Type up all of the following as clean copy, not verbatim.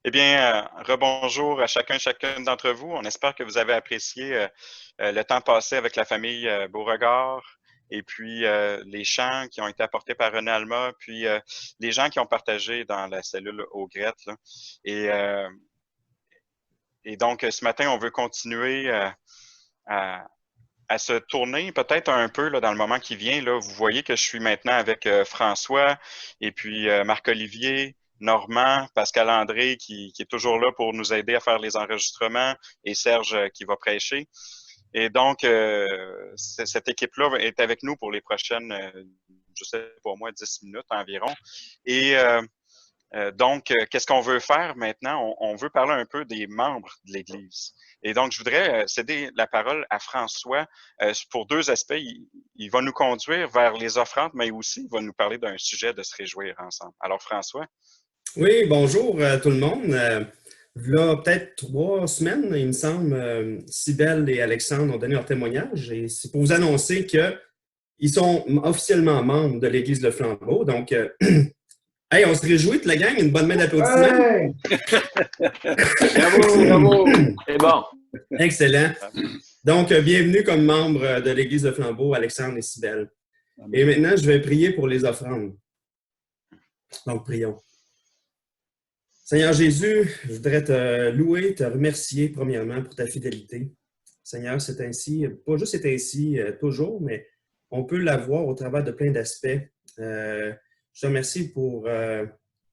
Eh bien, rebonjour à chacune d'entre vous. On espère que vous avez apprécié le temps passé avec la famille Beauregard et puis les chants qui ont été apportés par René Alma, puis les gens qui ont partagé dans la cellule au Grette. Là. Et, euh, et donc, ce matin, on veut continuer à, à se tourner peut-être un peu là, dans le moment qui vient. Là. Vous voyez que je suis maintenant avec François et puis Marc-Olivier, Normand, Pascal André qui est toujours là pour nous aider à faire les enregistrements et Serge qui va prêcher. Et donc, cette équipe-là est avec nous pour les prochaines, je sais pas moi, 10 minutes environ. Et donc, qu'est-ce qu'on veut faire maintenant? On veut parler un peu des membres de l'Église. Et donc, je voudrais céder la parole à François pour deux aspects. Il va nous conduire vers les offrandes, mais aussi il va nous parler d'un sujet de se réjouir ensemble. Alors, François? Oui, bonjour tout le monde. Là, peut-être 3 semaines, il me semble, Cybèle et Alexandre ont donné leur témoignage et c'est pour vous annoncer qu'ils sont officiellement membres de l'Église de Flambeau. Donc, hey, on se réjouit, toute la gang, une bonne main d'applaudissements. Hey! Bravo, bravo! C'est bon. Excellent. Donc, bienvenue comme membre de l'Église de Flambeau, Alexandre et Cybèle. Et maintenant, je vais prier pour les offrandes. Donc, prions. Seigneur Jésus, je voudrais te louer, te remercier premièrement pour ta fidélité. Seigneur, c'est ainsi, pas juste c'est ainsi toujours, mais on peut l'avoir au travers de plein d'aspects. Je te remercie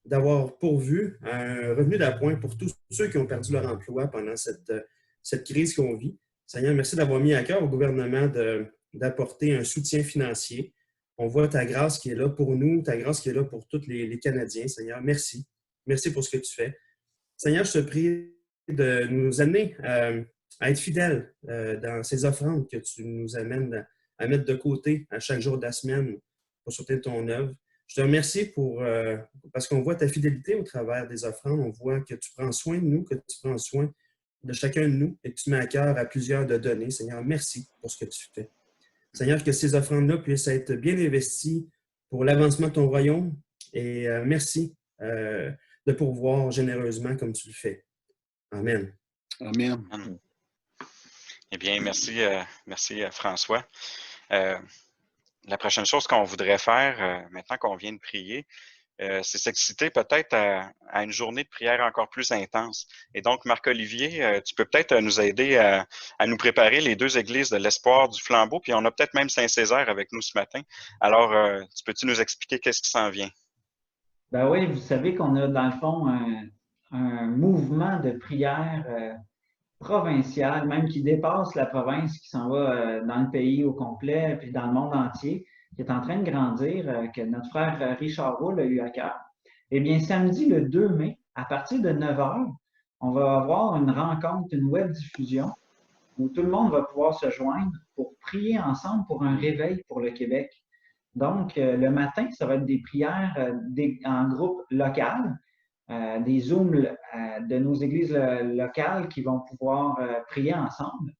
d'avoir pourvu un revenu d'appoint pour tous ceux qui ont perdu leur emploi pendant cette crise qu'on vit. Seigneur, merci d'avoir mis à cœur au gouvernement d'apporter un soutien financier. On voit ta grâce qui est là pour nous, ta grâce qui est là pour tous les Canadiens. Seigneur, merci. Merci pour ce que tu fais. Seigneur, je te prie de nous amener à être fidèles dans ces offrandes que tu nous amènes à mettre de côté à chaque jour de la semaine pour soutenir ton œuvre. Je te remercie parce qu'on voit ta fidélité au travers des offrandes. On voit que tu prends soin de nous, que tu prends soin de chacun de nous et que tu mets à cœur à plusieurs de donner. Seigneur, merci pour ce que tu fais. Seigneur, que ces offrandes-là puissent être bien investies pour l'avancement de ton royaume. Et merci de pourvoir généreusement comme tu le fais. Amen. Amen. Eh bien, merci François. La prochaine chose qu'on voudrait faire, maintenant qu'on vient de prier, c'est s'exciter peut-être à une journée de prière encore plus intense. Et donc, Marc-Olivier, tu peux peut-être nous aider à nous préparer les deux églises de l'Espoir du Flambeau, puis on a peut-être même Saint-Césaire avec nous ce matin. Alors, peux-tu nous expliquer qu'est-ce qui s'en vient? Ben oui, vous savez qu'on a dans le fond un mouvement de prière provincial, même qui dépasse la province, qui s'en va dans le pays au complet, puis dans le monde entier, qui est en train de grandir, que notre frère Richard Roule a eu à cœur. Eh bien, samedi le 2 mai, à partir de 9 h, on va avoir une rencontre, une web diffusion, où tout le monde va pouvoir se joindre pour prier ensemble pour un réveil pour le Québec. Donc, le matin, ça va être des prières en groupe local, des Zooms de nos églises locales qui vont pouvoir prier ensemble.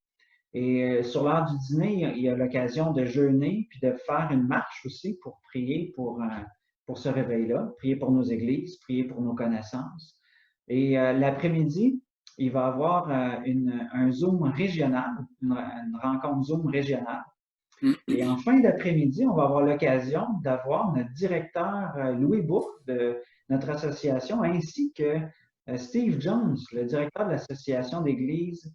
Et sur l'heure du dîner, il y a l'occasion de jeûner puis de faire une marche aussi pour prier pour ce réveil-là, prier pour nos églises, prier pour nos connaissances. Et l'après-midi, il va y avoir un Zoom régional, une rencontre Zoom régionale. Et en fin d'après-midi, on va avoir l'occasion d'avoir notre directeur Louis Bourque de notre association, ainsi que Steve Jones, le directeur de l'association d'églises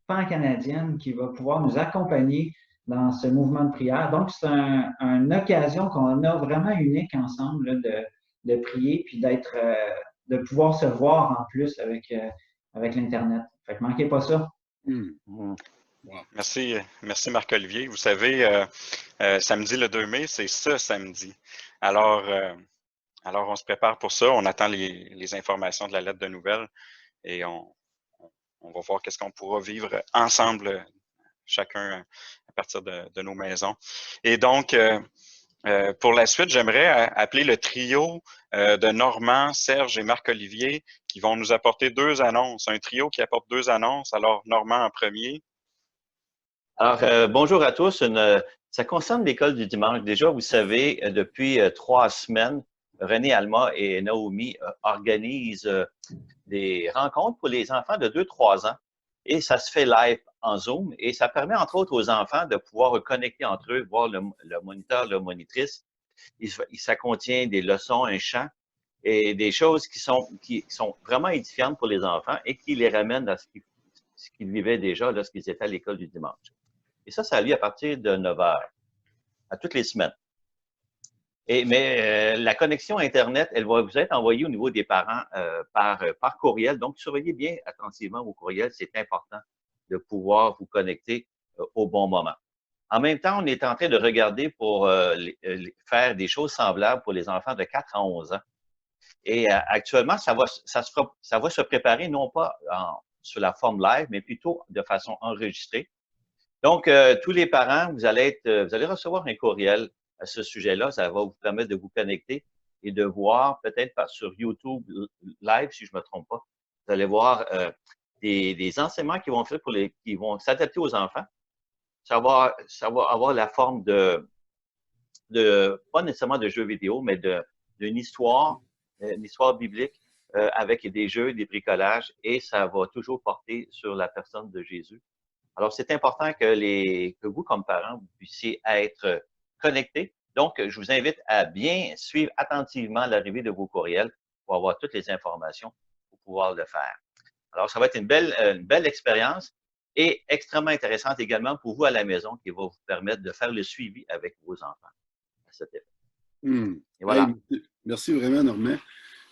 pan-canadienne, qui va pouvoir nous accompagner dans ce mouvement de prière. Donc, c'est une occasion qu'on a vraiment unique ensemble là, de prier, puis de pouvoir se voir en plus avec l'Internet. Fait que manquez pas ça. Wow. Merci Marc-Olivier. Vous savez, samedi le 2 mai, c'est ce samedi. Alors, on se prépare pour ça. On attend les informations de la lettre de nouvelles et on va voir qu'est-ce qu'on pourra vivre ensemble, chacun à partir de nos maisons. Et donc, pour la suite, j'aimerais appeler le trio de Normand, Serge et Marc-Olivier qui vont nous apporter deux annonces. Un trio qui apporte deux annonces. Alors, Normand en premier. Alors, bonjour à tous. Ça concerne l'école du dimanche. Déjà, vous savez, depuis 3 semaines, René Alma et Naomi organisent des rencontres pour les enfants de 2-3 ans. Et ça se fait live en Zoom. Et ça permet, entre autres, aux enfants de pouvoir connecter entre eux, voir le moniteur, la monitrice. Ça contient des leçons, un chant et des choses qui sont vraiment édifiantes pour les enfants et qui les ramènent à ce qu'ils vivaient déjà lorsqu'ils étaient à l'école du dimanche. Et ça a lieu à partir de 9 heures, à toutes les semaines. Mais la connexion Internet, elle va vous être envoyée au niveau des parents par courriel. Donc, surveillez bien attentivement vos courriels. C'est important de pouvoir vous connecter au bon moment. En même temps, on est en train de regarder pour faire des choses semblables pour les enfants de 4 à 11 ans. Et actuellement, ça va se préparer non pas sur la forme live, mais plutôt de façon enregistrée. Donc, tous les parents, vous allez recevoir un courriel à ce sujet-là. Ça va vous permettre de vous connecter et de voir peut-être sur YouTube Live, si je ne me trompe pas. Vous allez voir des enseignements qui vont s'adapter aux enfants. Ça va avoir la forme pas nécessairement de jeux vidéo, mais d'une histoire, une histoire biblique avec des jeux, des bricolages, et ça va toujours porter sur la personne de Jésus. Alors, c'est important que vous, comme parents, vous puissiez être connectés. Donc, je vous invite à bien suivre attentivement l'arrivée de vos courriels pour avoir toutes les informations pour pouvoir le faire. Alors, ça va être une belle expérience et extrêmement intéressante également pour vous à la maison qui va vous permettre de faire le suivi avec vos enfants à cet effet. Et voilà. Hey, merci vraiment, Normand,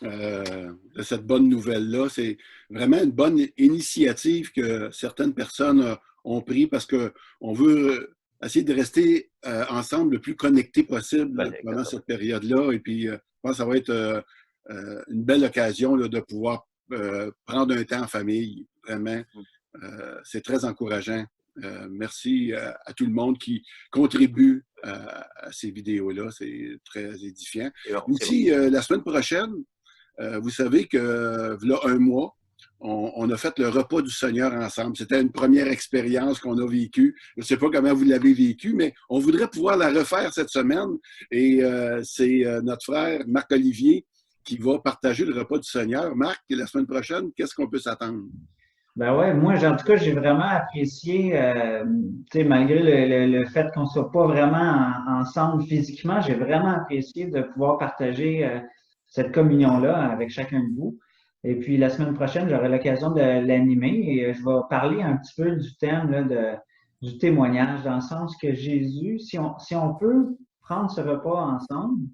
de cette bonne nouvelle-là. C'est vraiment une bonne initiative que certaines personnes ont pris parce qu'on veut essayer de rester ensemble le plus connectés possible pendant cette période-là. Et puis, je pense que ça va être une belle occasion là, de pouvoir prendre un temps en famille. Vraiment, c'est très encourageant. Merci à tout le monde qui contribue à ces vidéos-là. C'est très édifiant. Aussi, la semaine prochaine, vous savez que, là, un mois, on a fait le repas du Seigneur ensemble. C'était une première expérience qu'on a vécue. Je ne sais pas comment vous l'avez vécue, mais on voudrait pouvoir la refaire cette semaine. Et c'est notre frère Marc-Olivier qui va partager le repas du Seigneur. Marc, la semaine prochaine, qu'est-ce qu'on peut s'attendre? Ben ouais, moi, en tout cas, j'ai vraiment apprécié, malgré le fait qu'on ne soit pas vraiment ensemble physiquement, j'ai vraiment apprécié de pouvoir partager cette communion-là avec chacun de vous. Et puis, la semaine prochaine, j'aurai l'occasion de l'animer et je vais parler un petit peu du thème là, du témoignage, dans le sens que Jésus, si on peut prendre ce repas ensemble,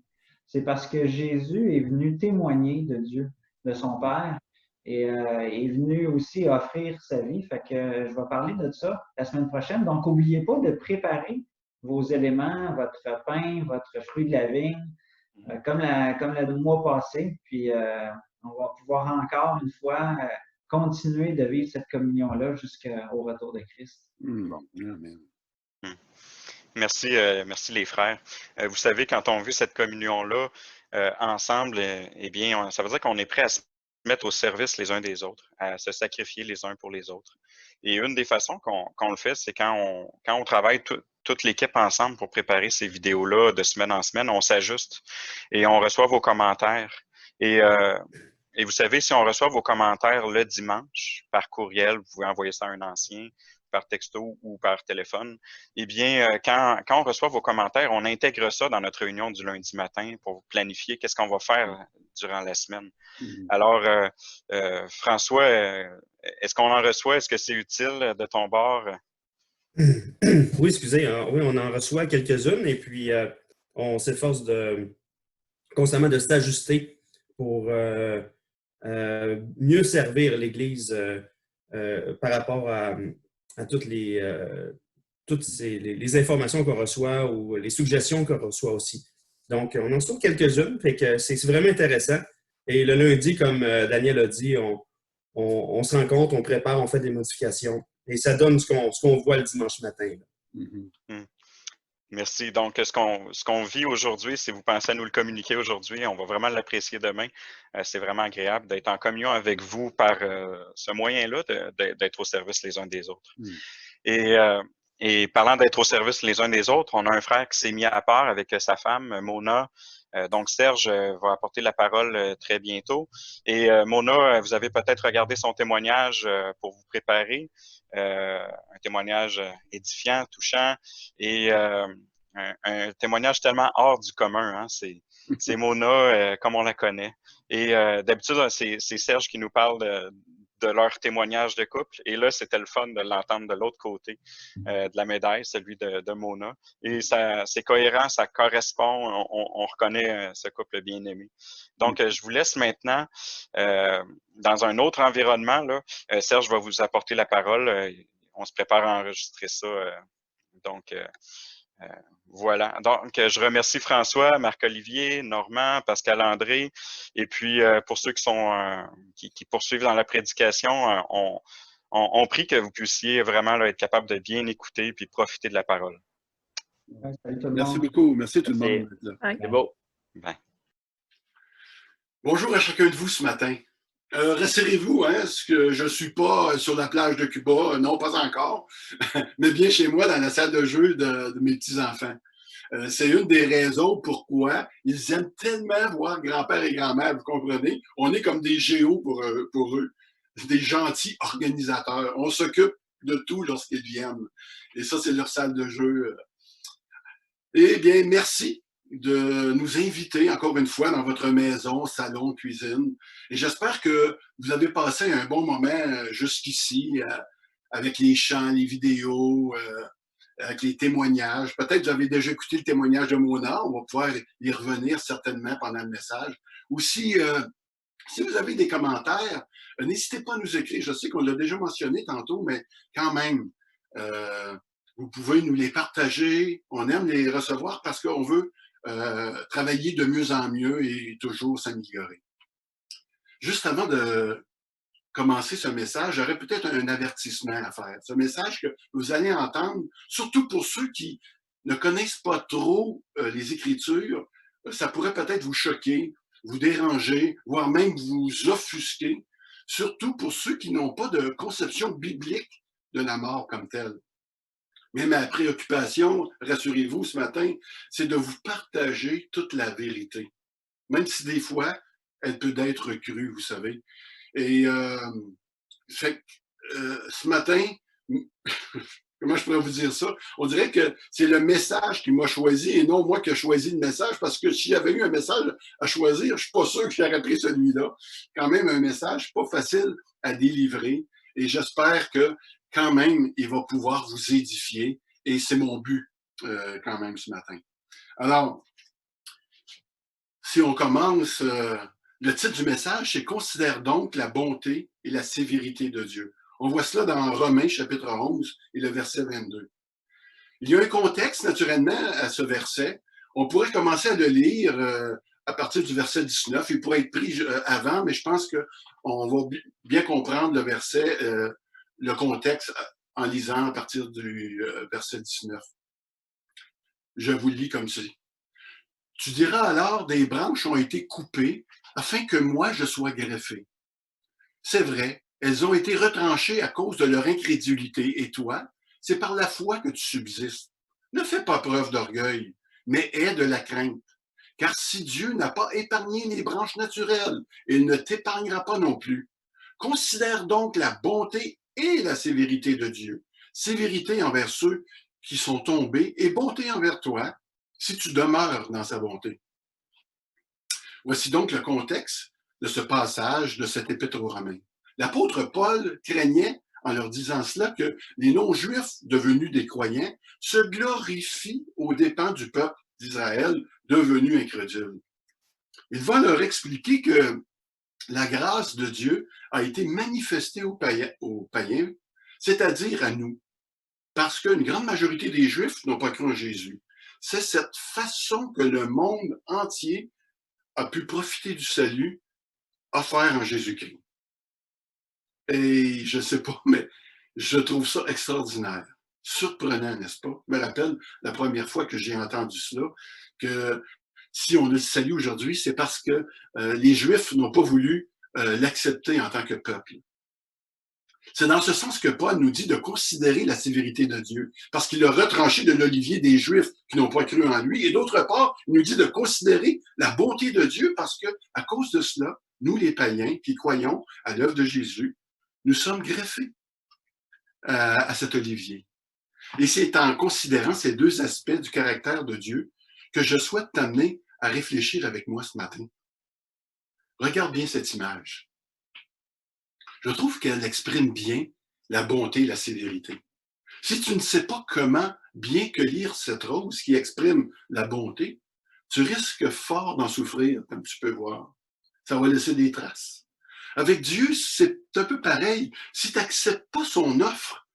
c'est parce que Jésus est venu témoigner de Dieu, de son Père. Et est venu aussi offrir sa vie. Fait que je vais parler de ça la semaine prochaine. Donc, n'oubliez pas de préparer vos éléments, votre pain, votre fruit de la vigne, comme le mois passé. Puis, on va pouvoir encore une fois continuer de vivre cette communion-là jusqu'au retour de Christ. Amen. Merci les frères. Vous savez, quand on vit cette communion-là ensemble, eh bien, ça veut dire qu'on est prêt à se mettre au service les uns des autres, à se sacrifier les uns pour les autres. Et une des façons qu'on le fait, c'est quand on travaille toute l'équipe ensemble pour préparer ces vidéos-là de semaine en semaine, on s'ajuste et on reçoit vos commentaires. Et vous savez, si on reçoit vos commentaires le dimanche par courriel, vous pouvez envoyer ça à un ancien, par texto ou par téléphone, eh bien, quand on reçoit vos commentaires, on intègre ça dans notre réunion du lundi matin pour planifier qu'est-ce qu'on va faire durant la semaine. Alors, François, est-ce qu'on en reçoit? Est-ce que c'est utile de ton bord? Oui, excusez. Oui, on en reçoit quelques-unes et puis on s'efforce constamment de s'ajuster pour mieux servir l'Église par rapport à toutes les informations qu'on reçoit ou les suggestions qu'on reçoit aussi. Donc, on en reçoit quelques-unes, fait que c'est vraiment intéressant. Et le lundi, comme Daniel a dit, on se rencontre, on prépare, on fait des modifications. Et ça donne ce qu'on voit le dimanche matin. Merci. Donc, ce qu'on vit aujourd'hui, si vous pensez à nous le communiquer aujourd'hui, on va vraiment l'apprécier demain. C'est vraiment agréable d'être en communion avec vous par ce moyen-là, d'être au service les uns des autres. Et parlant d'être au service les uns des autres, on a un frère qui s'est mis à part avec sa femme, Mona, Donc, Serge va apporter la parole très bientôt. Et Mona, vous avez peut-être regardé son témoignage pour vous préparer. Un témoignage édifiant, touchant et un témoignage tellement hors du commun. Hein. C'est Mona comme on la connaît. Et d'habitude, c'est Serge qui nous parle de leur témoignage de couple. Et là, c'était le fun de l'entendre de l'autre côté de la médaille, celui de Mona. Et c'est cohérent, ça correspond, on reconnaît ce couple bien-aimé. Donc, je vous laisse maintenant dans un autre environnement. Là, Serge va vous apporter la parole. On se prépare à enregistrer ça. Donc, voilà. Donc, je remercie François, Marc-Olivier, Normand, Pascal-André. Et puis, pour ceux qui poursuivent dans la prédication, on prie que vous puissiez vraiment là, être capable de bien écouter puis profiter de la parole. Salut tout le Merci monde. beaucoup. Merci tout le Merci. monde d'être là. C'est beau. Ben. Bonjour à chacun de vous ce matin. Rassurez-vous, hein, que je ne suis pas sur la plage de Cuba, non, pas encore, mais bien chez moi dans la salle de jeu de mes petits-enfants. C'est une des raisons pourquoi ils aiment tellement voir grand-père et grand-mère, vous comprenez? On est comme des géos pour eux, des gentils organisateurs. On s'occupe de tout lorsqu'ils viennent. Et ça, c'est leur salle de jeu. Eh bien, merci de nous inviter encore une fois dans votre maison, salon, cuisine. Et j'espère que vous avez passé un bon moment jusqu'ici avec les chants, les vidéos, avec les témoignages. Peut-être que vous avez déjà écouté le témoignage de Mona. On va pouvoir y revenir certainement pendant le message. Ou si vous avez des commentaires, n'hésitez pas à nous écrire. Je sais qu'on l'a déjà mentionné tantôt, mais quand même, vous pouvez nous les partager. On aime les recevoir parce qu'on veut travailler de mieux en mieux et toujours s'améliorer. Juste avant de commencer ce message, j'aurais peut-être un avertissement à faire. Ce message que vous allez entendre, surtout pour ceux qui ne connaissent pas trop les Écritures, ça pourrait peut-être vous choquer, vous déranger, voire même vous offusquer, surtout pour ceux qui n'ont pas de conception biblique de la mort comme telle. Mais ma préoccupation, rassurez-vous ce matin, c'est de vous partager toute la vérité. Même si des fois, elle peut être crue, vous savez. Et ce matin, comment je pourrais vous dire ça? On dirait que c'est le message qui m'a choisi et non moi qui ai choisi le message, parce que s'il y avait eu un message à choisir, je ne suis pas sûr que j'aurais pris celui-là. Quand même un message pas facile à délivrer et j'espère que quand même, il va pouvoir vous édifier et c'est mon but quand même ce matin. Alors, si on commence, le titre du message, c'est « Considère donc la bonté et la sévérité de Dieu ». On voit cela dans Romains chapitre 11 et le verset 22. Il y a un contexte naturellement à ce verset. On pourrait commencer à le lire à partir du verset 19. Il pourrait être pris avant, mais je pense qu'on va bien comprendre le verset, le contexte en lisant à partir du verset 19. Je vous le lis comme ceci. « Tu diras alors, des branches ont été coupées afin que moi je sois greffé. C'est vrai, elles ont été retranchées à cause de leur incrédulité, et toi, c'est par la foi que tu subsistes. Ne fais pas preuve d'orgueil, mais aie de la crainte. Car si Dieu n'a pas épargné les branches naturelles, il ne t'épargnera pas non plus. Considère donc la bonté et la sévérité de Dieu. Sévérité envers ceux qui sont tombés et bonté envers toi, si tu demeures dans sa bonté. » Voici donc le contexte de ce passage de cet épître aux Romains. L'apôtre Paul craignait, en leur disant cela, que les non-juifs devenus des croyants se glorifient aux dépens du peuple d'Israël devenu incrédule. Il va leur expliquer que la grâce de Dieu a été manifestée aux païens, c'est-à-dire à nous, parce qu'une grande majorité des Juifs n'ont pas cru en Jésus. C'est cette façon que le monde entier a pu profiter du salut offert en Jésus-Christ. Et je ne sais pas, mais je trouve ça extraordinaire, surprenant, n'est-ce pas? Je me rappelle la première fois que j'ai entendu cela, que si on a le salut aujourd'hui, c'est parce que les Juifs n'ont pas voulu l'accepter en tant que peuple. C'est dans ce sens que Paul nous dit de considérer la sévérité de Dieu, parce qu'il a retranché de l'olivier des Juifs qui n'ont pas cru en lui. Et d'autre part, il nous dit de considérer la bonté de Dieu, parce que à cause de cela, nous les païens qui croyons à l'œuvre de Jésus, nous sommes greffés à cet olivier. Et c'est en considérant ces deux aspects du caractère de Dieu que je souhaite t'amener à réfléchir avec moi ce matin. Regarde bien cette image. Je trouve qu'elle exprime bien la bonté et la sévérité. Si tu ne sais pas comment bien cueillir cette rose qui exprime la bonté, tu risques fort d'en souffrir, comme tu peux voir. Ça va laisser des traces. Avec Dieu, c'est un peu pareil. Si tu n'acceptes pas son offre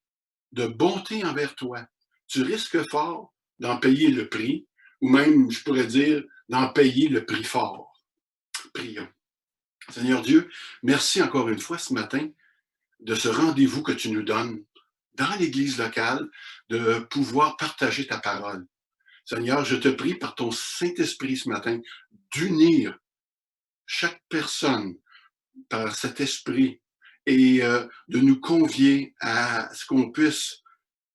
de bonté envers toi, tu risques fort d'en payer le prix, ou même, je pourrais dire, d'en payer le prix fort. Prions. Seigneur Dieu, merci encore une fois ce matin de ce rendez-vous que tu nous donnes dans l'Église locale, de pouvoir partager ta parole. Seigneur, je te prie par ton Saint-Esprit ce matin d'unir chaque personne par cet esprit et de nous convier à ce qu'on puisse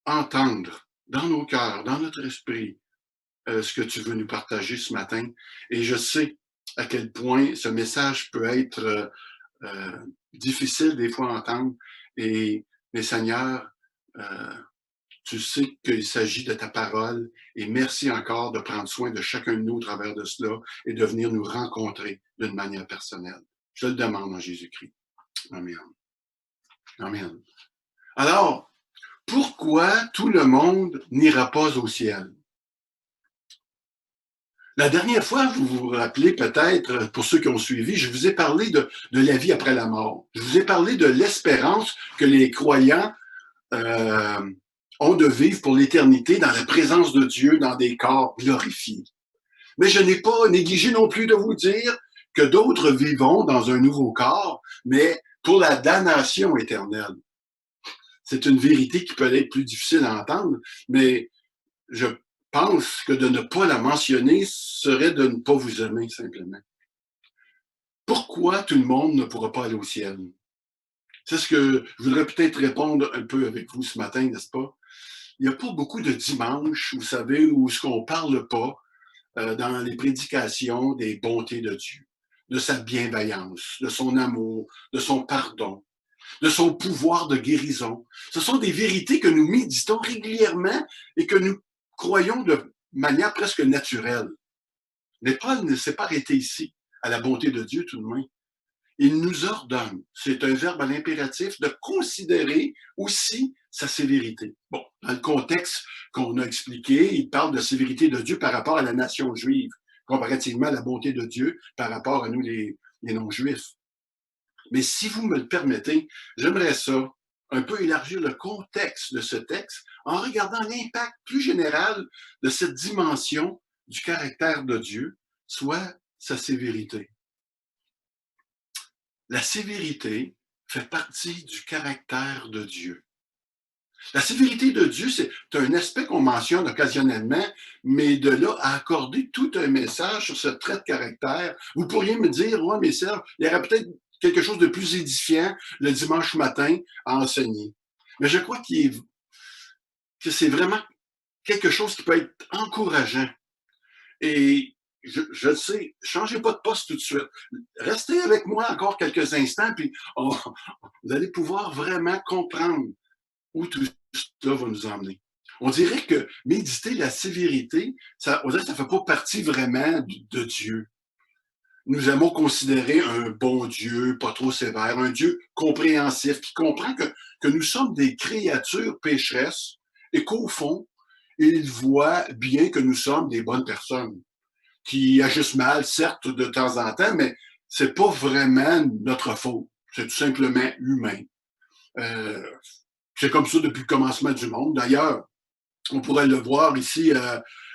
entendre dans nos cœurs, dans notre esprit, ce que tu veux nous partager ce matin. Et je sais à quel point ce message peut être difficile des fois à entendre. Mais Seigneur, tu sais qu'il s'agit de ta parole et merci encore de prendre soin de chacun de nous au travers de cela et de venir nous rencontrer d'une manière personnelle. Je le demande en Jésus-Christ. Amen. Amen. Alors, pourquoi tout le monde n'ira pas au ciel? La dernière fois, vous vous rappelez peut-être, pour ceux qui ont suivi, je vous ai parlé de la vie après la mort. Je vous ai parlé de l'espérance que les croyants ont de vivre pour l'éternité dans la présence de Dieu, dans des corps glorifiés. Mais je n'ai pas négligé non plus de vous dire que d'autres vivront dans un nouveau corps, mais pour la damnation éternelle. C'est une vérité qui peut être plus difficile à entendre, mais je pense que de ne pas la mentionner serait de ne pas vous aimer, simplement. Pourquoi tout le monde ne pourra pas aller au ciel? C'est ce que je voudrais peut-être répondre un peu avec vous ce matin, n'est-ce pas? Il n'y a pas beaucoup de dimanches, vous savez, où ce qu'on ne parle pas dans les prédications des bontés de Dieu, de sa bienveillance, de son amour, de son pardon, de son pouvoir de guérison. Ce sont des vérités que nous méditons régulièrement et que nous croyons de manière presque naturelle. Mais Paul ne s'est pas arrêté ici, à la bonté de Dieu tout de même. Il nous ordonne, c'est un verbe à l'impératif, de considérer aussi sa sévérité. Bon, dans le contexte qu'on a expliqué, il parle de sévérité de Dieu par rapport à la nation juive, comparativement à la bonté de Dieu par rapport à nous les non-juifs. Mais si vous me le permettez, j'aimerais ça un peu élargir le contexte de ce texte en regardant l'impact plus général de cette dimension du caractère de Dieu, soit sa sévérité. La sévérité fait partie du caractère de Dieu. La sévérité de Dieu, c'est un aspect qu'on mentionne occasionnellement, mais de là à accorder tout un message sur ce trait de caractère, vous pourriez me dire, ouais, mes sœurs, il y aurait peut-être quelque chose de plus édifiant le dimanche matin à enseigner. Mais je crois que c'est vraiment quelque chose qui peut être encourageant. Et je le sais, changez pas de poste tout de suite. Restez avec moi encore quelques instants, puis vous allez pouvoir vraiment comprendre où tout cela va nous emmener. On dirait que méditer la sévérité, on dirait que ça ne fait pas partie vraiment de Dieu. Nous aimons considérer un bon Dieu, pas trop sévère, un Dieu compréhensif, qui comprend que nous sommes des créatures pécheresses et qu'au fond, il voit bien que nous sommes des bonnes personnes qui agissent mal, certes, de temps en temps, mais c'est pas vraiment notre faute. C'est tout simplement humain. C'est comme ça depuis le commencement du monde. D'ailleurs, on pourrait le voir ici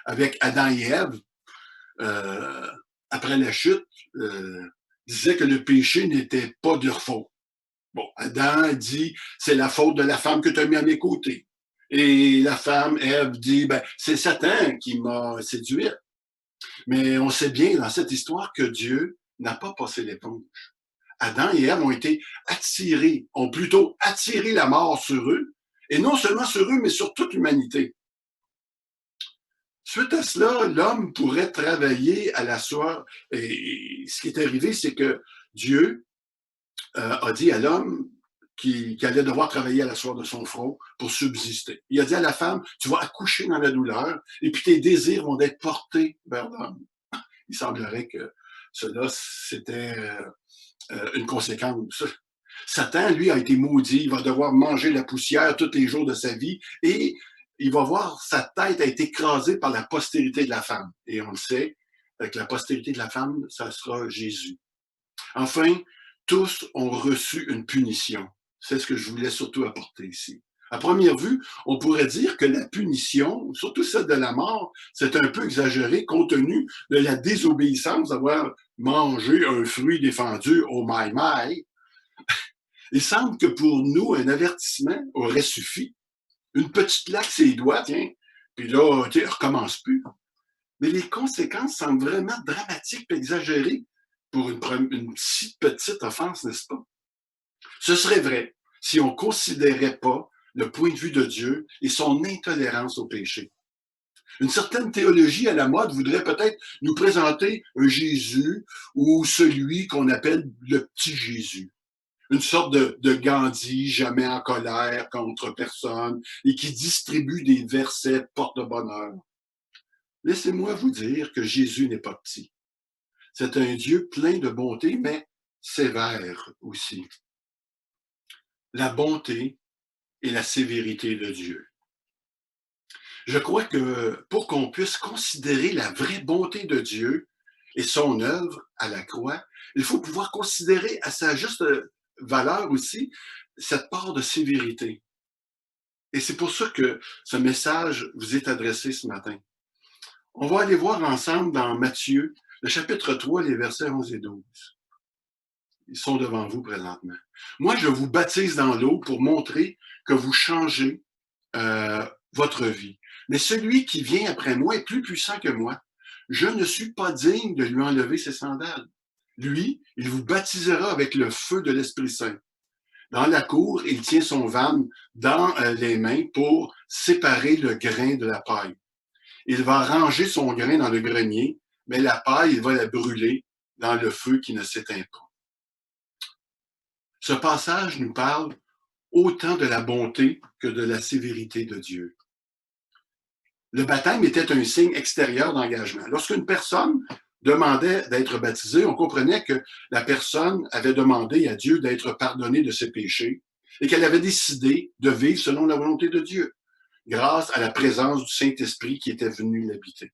avec Adam et Ève. Après la chute, disait que le péché n'était pas de leur faute. Bon, Adam dit, c'est la faute de la femme que tu as mis à mes côtés. Et la femme, Ève, dit, ben, c'est Satan qui m'a séduite. Mais on sait bien dans cette histoire que Dieu n'a pas passé l'éponge. Adam et Ève ont été attirés, ont plutôt attiré la mort sur eux, et non seulement sur eux, mais sur toute l'humanité. Suite à cela, l'homme pourrait travailler à la soie. Et ce qui est arrivé, c'est que Dieu a dit à l'homme qu'il allait devoir travailler à la soie de son front pour subsister. Il a dit à la femme, tu vas accoucher dans la douleur, et puis tes désirs vont être portés vers l'homme. Il semblerait que cela, c'était une conséquence. Satan, lui, a été maudit. Il va devoir manger la poussière tous les jours de sa vie et il va voir sa tête a été écrasée par la postérité de la femme. Et on le sait, avec la postérité de la femme, ça sera Jésus. Enfin, tous ont reçu une punition. C'est ce que je voulais surtout apporter ici. À première vue, on pourrait dire que la punition, surtout celle de la mort, c'est un peu exagéré compte tenu de la désobéissance d'avoir mangé un fruit défendu au maï-maï. Il semble que pour nous, un avertissement aurait suffi. Une petite claque sur les doigts, tiens, puis là, tu recommence plus. Mais les conséquences semblent vraiment dramatiques et exagérées pour une si petite offense, n'est-ce pas? Ce serait vrai si on ne considérait pas le point de vue de Dieu et son intolérance au péché. Une certaine théologie à la mode voudrait peut-être nous présenter un Jésus ou celui qu'on appelle le petit Jésus. Une sorte de Gandhi, jamais en colère contre personne, et qui distribue des versets porte-bonheur. Laissez-moi vous dire que Jésus n'est pas petit. C'est un Dieu plein de bonté, mais sévère aussi. La bonté et la sévérité de Dieu. Je crois que pour qu'on puisse considérer la vraie bonté de Dieu et son œuvre à la croix, il faut pouvoir considérer à sa juste valeur aussi cette part de sévérité. Et c'est pour ça que ce message vous est adressé ce matin. On va aller voir ensemble dans Matthieu, le chapitre 3, les versets 11 et 12. Ils sont devant vous présentement. Moi, je vous baptise dans l'eau pour montrer que vous changez votre vie. Mais celui qui vient après moi est plus puissant que moi. Je ne suis pas digne de lui enlever ses sandales. Lui, il vous baptisera avec le feu de l'Esprit Saint. Dans la cour, il tient son vanne dans les mains pour séparer le grain de la paille. Il va ranger son grain dans le grenier, mais la paille, il va la brûler dans le feu qui ne s'éteint pas. Ce passage nous parle autant de la bonté que de la sévérité de Dieu. Le baptême était un signe extérieur d'engagement. Lorsqu'une personne demandait d'être baptisée, on comprenait que la personne avait demandé à Dieu d'être pardonnée de ses péchés et qu'elle avait décidé de vivre selon la volonté de Dieu, grâce à la présence du Saint-Esprit qui était venu l'habiter.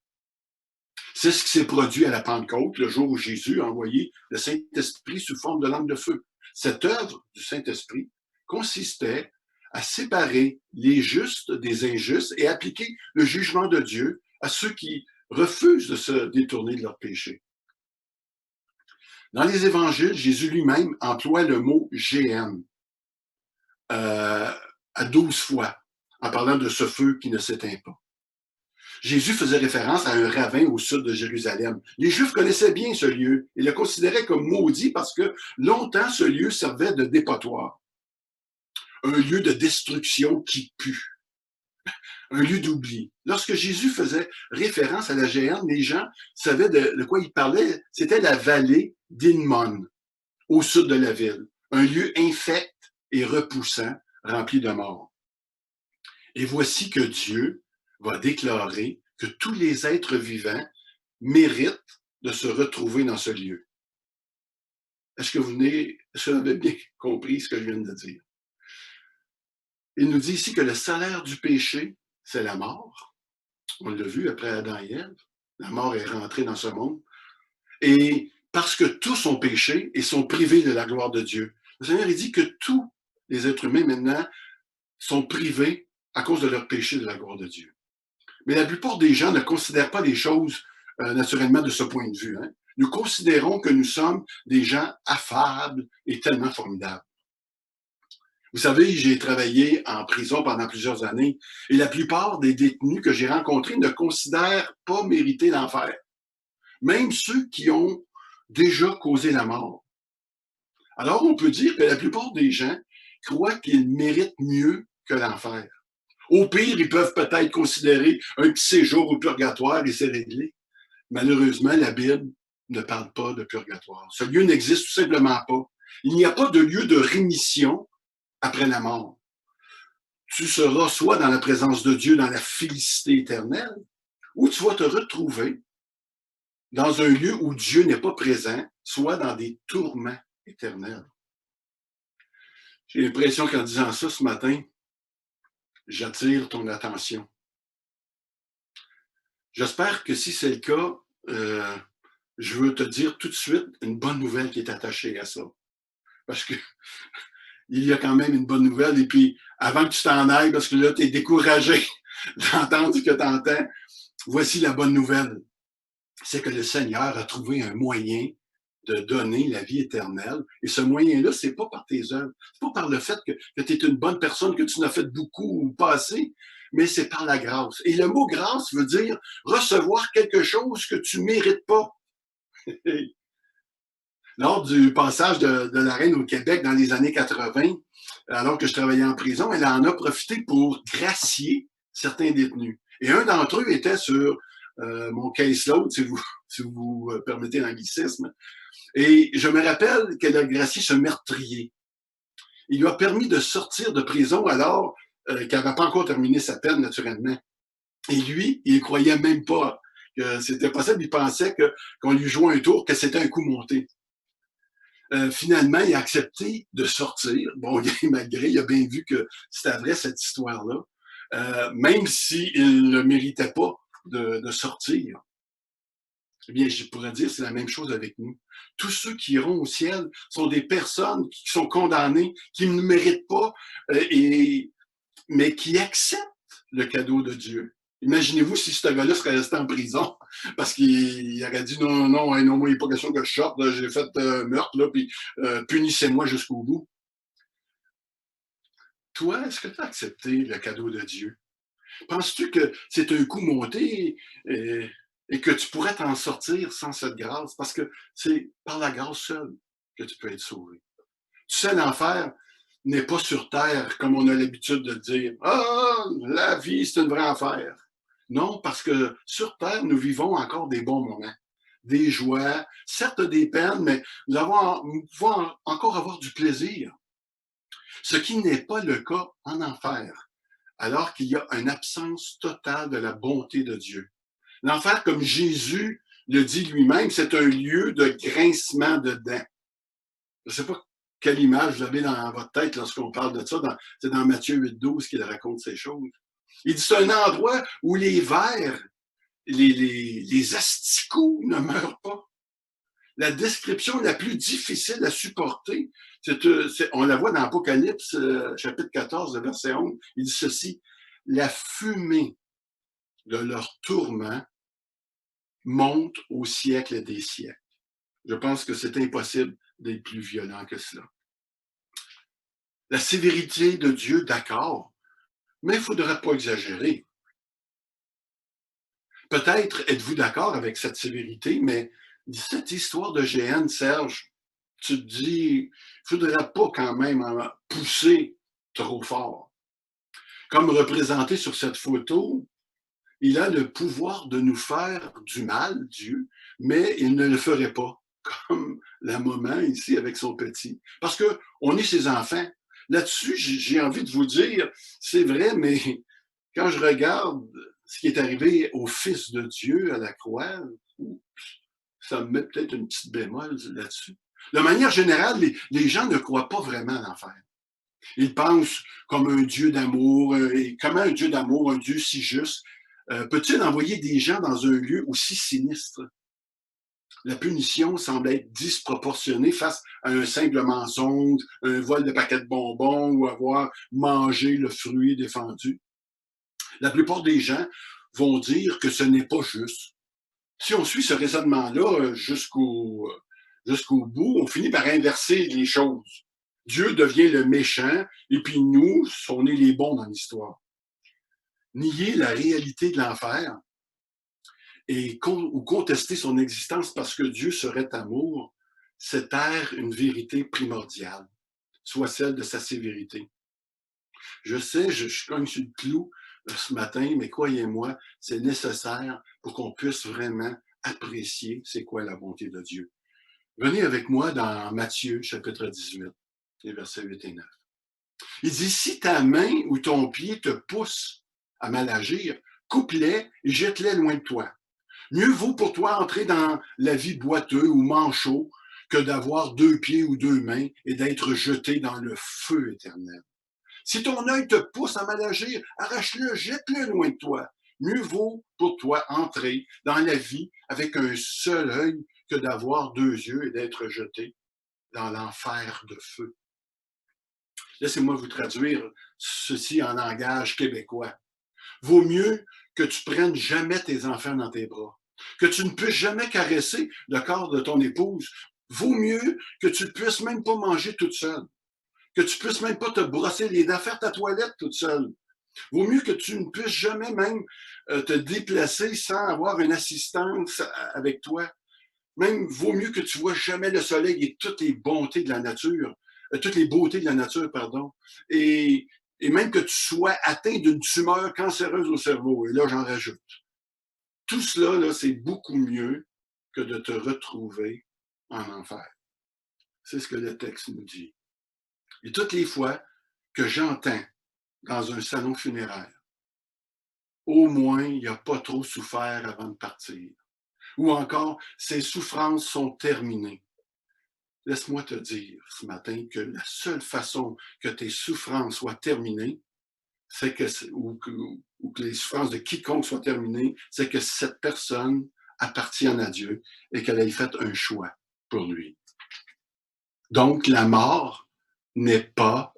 C'est ce qui s'est produit à la Pentecôte, le jour où Jésus a envoyé le Saint-Esprit sous forme de langue de feu. Cette œuvre du Saint-Esprit consistait à séparer les justes des injustes et appliquer le jugement de Dieu à ceux qui refusent de se détourner de leurs péchés. Dans les évangiles, Jésus lui-même emploie le mot GM à 12 fois en parlant de ce feu qui ne s'éteint pas. Jésus faisait référence à un ravin au sud de Jérusalem. Les Juifs connaissaient bien ce lieu et le considéraient comme maudit parce que longtemps ce lieu servait de dépotoir. Un lieu de destruction qui pue. Un lieu d'oubli. Lorsque Jésus faisait référence à la Géhenne, les gens savaient de quoi il parlait. C'était la vallée d'Inmon, au sud de la ville. Un lieu infect et repoussant, rempli de morts. Et voici que Dieu va déclarer que tous les êtres vivants méritent de se retrouver dans ce lieu. Est-ce que vous avez bien compris ce que je viens de dire? Il nous dit ici que le salaire du péché, c'est la mort. On l'a vu après Adam et Ève. La mort est rentrée dans ce monde. Et parce que tous ont péché et sont privés de la gloire de Dieu. Le Seigneur, il dit que tous les êtres humains maintenant sont privés à cause de leur péché de la gloire de Dieu. Mais la plupart des gens ne considèrent pas les choses naturellement de ce point de vue. Hein. Nous considérons que nous sommes des gens affables et tellement formidables. Vous savez, j'ai travaillé en prison pendant plusieurs années et la plupart des détenus que j'ai rencontrés ne considèrent pas mériter l'enfer. Même ceux qui ont déjà causé la mort. Alors, on peut dire que la plupart des gens croient qu'ils méritent mieux que l'enfer. Au pire, ils peuvent peut-être considérer un petit séjour au purgatoire et c'est réglé. Malheureusement, la Bible ne parle pas de purgatoire. Ce lieu n'existe tout simplement pas. Il n'y a pas de lieu de rémission après la mort. Tu seras soit dans la présence de Dieu, dans la félicité éternelle, ou tu vas te retrouver dans un lieu où Dieu n'est pas présent, soit dans des tourments éternels. J'ai l'impression qu'en disant ça ce matin, j'attire ton attention. J'espère que si c'est le cas, je veux te dire tout de suite une bonne nouvelle qui est attachée à ça. Parce que il y a quand même une bonne nouvelle. Et puis, avant que tu t'en ailles, parce que là, tu es découragé d'entendre ce que tu entends, voici la bonne nouvelle. C'est que le Seigneur a trouvé un moyen de donner la vie éternelle. Et ce moyen-là, c'est pas par tes œuvres. C'est pas par le fait que tu es une bonne personne, que tu n'as fait beaucoup ou pas assez, mais c'est par la grâce. Et le mot grâce veut dire recevoir quelque chose que tu mérites pas. Lors du passage de la reine au Québec dans les années 80, alors que je travaillais en prison, elle en a profité pour gracier certains détenus. Et un d'entre eux était sur mon caseload, si vous permettez l'anglicisme. Et je me rappelle qu'elle a gracié ce meurtrier. Il lui a permis de sortir de prison alors qu'il n'avait pas encore terminé sa peine, naturellement. Et lui, il ne croyait même pas que c'était possible. Il pensait qu'on lui jouait un tour, que c'était un coup monté. Finalement, il a accepté de sortir. Bon, malgré, il a bien vu que c'était vrai, cette histoire-là. Même s'il ne méritait pas de sortir. Eh bien, je pourrais dire c'est la même chose avec nous. Tous ceux qui iront au ciel sont des personnes qui sont condamnées, qui ne méritent pas, mais qui acceptent le cadeau de Dieu. Imaginez-vous si ce gars-là serait resté en prison parce qu'il aurait dit non, moi, il n'est pas question que je sorte, j'ai fait meurtre, là, puis punissez-moi jusqu'au bout. Toi, est-ce que tu as accepté le cadeau de Dieu? Penses-tu que c'est un coup monté et que tu pourrais t'en sortir sans cette grâce? Parce que c'est par la grâce seule que tu peux être sauvé. Tu sais, l'enfer n'est pas sur terre comme on a l'habitude de dire. Ah, la vie, c'est une vraie enfer. Non, parce que sur terre, nous vivons encore des bons moments, des joies, certes des peines, mais nous pouvons encore avoir du plaisir. Ce qui n'est pas le cas en enfer, alors qu'il y a une absence totale de la bonté de Dieu. L'enfer, comme Jésus le dit lui-même, c'est un lieu de grincement de dents. Je ne sais pas quelle image vous avez dans votre tête lorsqu'on parle de ça. C'est dans Matthieu 8,12 qu'il raconte ces choses. Il dit c'est un endroit où les vers, les asticots ne meurent pas. La description la plus difficile à supporter, on la voit dans Apocalypse, chapitre 14, verset 11. Il dit ceci, la fumée de leur tourment monte au siècle des siècles. Je pense que c'est impossible d'être plus violent que cela. La sévérité de Dieu, d'accord, mais il ne faudrait pas exagérer. Peut-être êtes-vous d'accord avec cette sévérité, mais cette histoire de GN, Serge, tu te dis, il ne faudrait pas quand même pousser trop fort. Comme représenté sur cette photo, il a le pouvoir de nous faire du mal, Dieu, mais il ne le ferait pas, comme la maman ici avec son petit. Parce qu'on est ses enfants. Là-dessus, j'ai envie de vous dire, c'est vrai, mais quand je regarde ce qui est arrivé au Fils de Dieu à la croix, ça me met peut-être une petite bémol là-dessus. De manière générale, les gens ne croient pas vraiment à l'enfer. Ils pensent comme un Dieu d'amour, et comment un Dieu d'amour, un Dieu si juste, peut-il envoyer des gens dans un lieu aussi sinistre? La punition semble être disproportionnée face à un simple mensonge, un vol de paquets de bonbons ou avoir mangé le fruit défendu. La plupart des gens vont dire que ce n'est pas juste. Si on suit ce raisonnement-là jusqu'au bout, on finit par inverser les choses. Dieu devient le méchant et puis nous, on est les bons dans l'histoire. Nier la réalité de l'enfer ou contester son existence parce que Dieu serait amour, se taire une vérité primordiale, soit celle de sa sévérité. Je sais, je cogne sur le clou ce matin, mais croyez-moi, c'est nécessaire pour qu'on puisse vraiment apprécier c'est quoi la bonté de Dieu. Venez avec moi dans Matthieu, chapitre 18, les versets 8 et 9. Il dit, si ta main ou ton pied te pousse à mal agir, coupe-les et jette-les loin de toi. Mieux vaut pour toi entrer dans la vie boiteux ou manchot que d'avoir 2 pieds ou 2 mains et d'être jeté dans le feu éternel. Si ton œil te pousse à mal agir, arrache-le, jette-le loin de toi. Mieux vaut pour toi entrer dans la vie avec un seul œil que d'avoir 2 yeux et d'être jeté dans l'enfer de feu. Laissez-moi vous traduire ceci en langage québécois. Vaut mieux que tu prennes jamais tes enfants dans tes bras, que tu ne puisses jamais caresser le corps de ton épouse. Vaut mieux que tu ne puisses même pas manger toute seule, que tu puisses même pas te brosser les dents, faire ta toilette toute seule. Vaut mieux que tu ne puisses jamais même te déplacer sans avoir une assistance avec toi. Même vaut mieux que tu vois jamais le soleil et toutes les bontés de la nature, toutes les beautés de la nature, pardon. Et même que tu sois atteint d'une tumeur cancéreuse au cerveau. Et là, j'en rajoute. Tout cela, là, c'est beaucoup mieux que de te retrouver en enfer. C'est ce que le texte nous dit. Et toutes les fois que j'entends dans un salon funéraire, au moins, il n'a pas trop souffert avant de partir. Ou encore, ses souffrances sont terminées. Laisse-moi te dire ce matin que la seule façon que tes souffrances soient terminées, c'est que, ou que les souffrances de quiconque soient terminées, c'est que cette personne appartienne à Dieu et qu'elle ait fait un choix pour lui. Donc, la mort n'est pas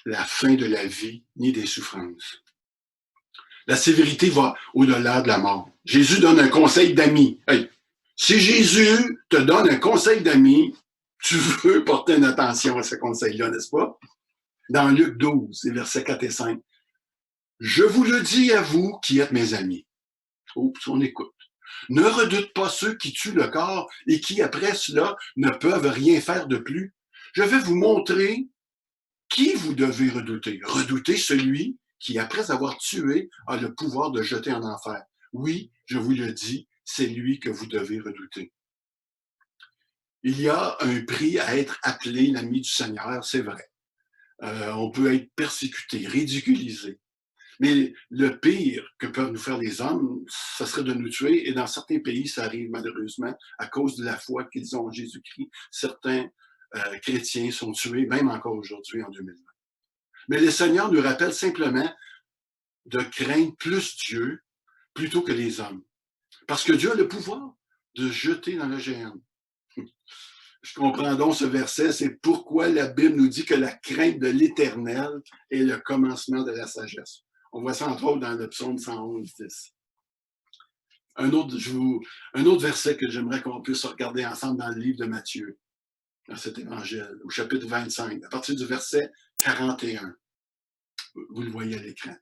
la fin de la vie ni des souffrances. La sévérité va au-delà de la mort. Jésus donne un conseil d'ami. Hey, si Jésus te donne un conseil d'ami, tu veux porter une attention à ce conseil-là, n'est-ce pas? Dans Luc 12, versets 4 et 5. Je vous le dis à vous qui êtes mes amis. Oups, on écoute. Ne redoute pas ceux qui tuent le corps et qui, après cela, ne peuvent rien faire de plus. Je vais vous montrer qui vous devez redouter. Redoutez celui qui, après avoir tué, a le pouvoir de jeter en enfer. Oui, je vous le dis, c'est lui que vous devez redouter. Il y a un prix à être appelé l'ami du Seigneur, c'est vrai. On peut être persécuté, ridiculisé. Mais le pire que peuvent nous faire les hommes, ce serait de nous tuer. Et dans certains pays, ça arrive malheureusement à cause de la foi qu'ils ont en Jésus-Christ. Certains chrétiens sont tués, même encore aujourd'hui en 2020. Mais le Seigneur nous rappelle simplement de craindre plus Dieu plutôt que les hommes. Parce que Dieu a le pouvoir de jeter dans le géant. Je comprends donc ce verset, c'est pourquoi la Bible nous dit que la crainte de l'Éternel est le commencement de la sagesse. On voit ça entre autres dans le psaume 111, 10. Un autre verset que j'aimerais qu'on puisse regarder ensemble dans le livre de Matthieu, dans cet évangile, au chapitre 25, à partir du verset 41. Vous le voyez à l'écran.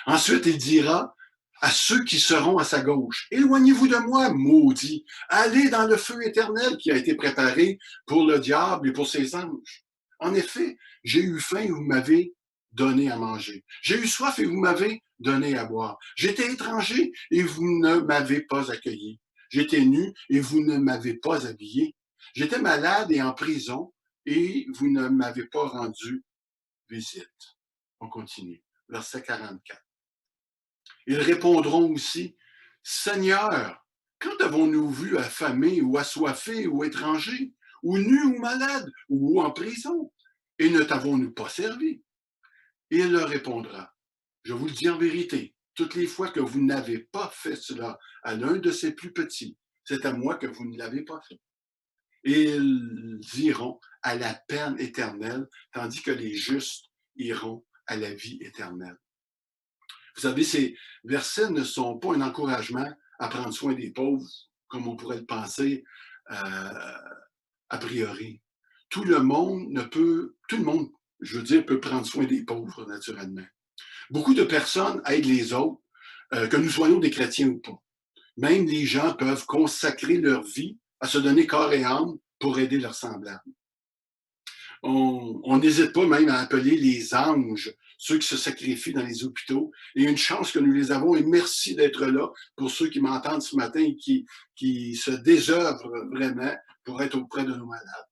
Ensuite, il dira à ceux qui seront à sa gauche, éloignez-vous de moi, maudits, allez dans le feu éternel qui a été préparé pour le diable et pour ses anges. En effet, j'ai eu faim et vous m'avez donné à manger. J'ai eu soif et vous m'avez donné à boire. J'étais étranger et vous ne m'avez pas accueilli. J'étais nu et vous ne m'avez pas habillé. J'étais malade et en prison et vous ne m'avez pas rendu visite. On continue. Verset 44. Ils répondront aussi, Seigneur, quand avons-nous vu affamé ou assoiffé ou étranger, ou nu ou malade, ou en prison, et ne t'avons-nous pas servi? Et il leur répondra, je vous le dis en vérité, toutes les fois que vous n'avez pas fait cela à l'un de ces plus petits, c'est à moi que vous ne l'avez pas fait. Et ils iront à la peine éternelle, tandis que les justes iront à la vie éternelle. Vous savez, ces versets ne sont pas un encouragement à prendre soin des pauvres, comme on pourrait le penser a priori. Tout le monde, je veux dire, peut prendre soin des pauvres, naturellement. Beaucoup de personnes aident les autres, que nous soyons des chrétiens ou pas. Même les gens peuvent consacrer leur vie à se donner corps et âme pour aider leurs semblables. On n'hésite pas même à appeler les anges, ceux qui se sacrifient dans les hôpitaux. Et une chance que nous les avons, et merci d'être là pour ceux qui m'entendent ce matin et qui se désœuvrent vraiment pour être auprès de nos malades.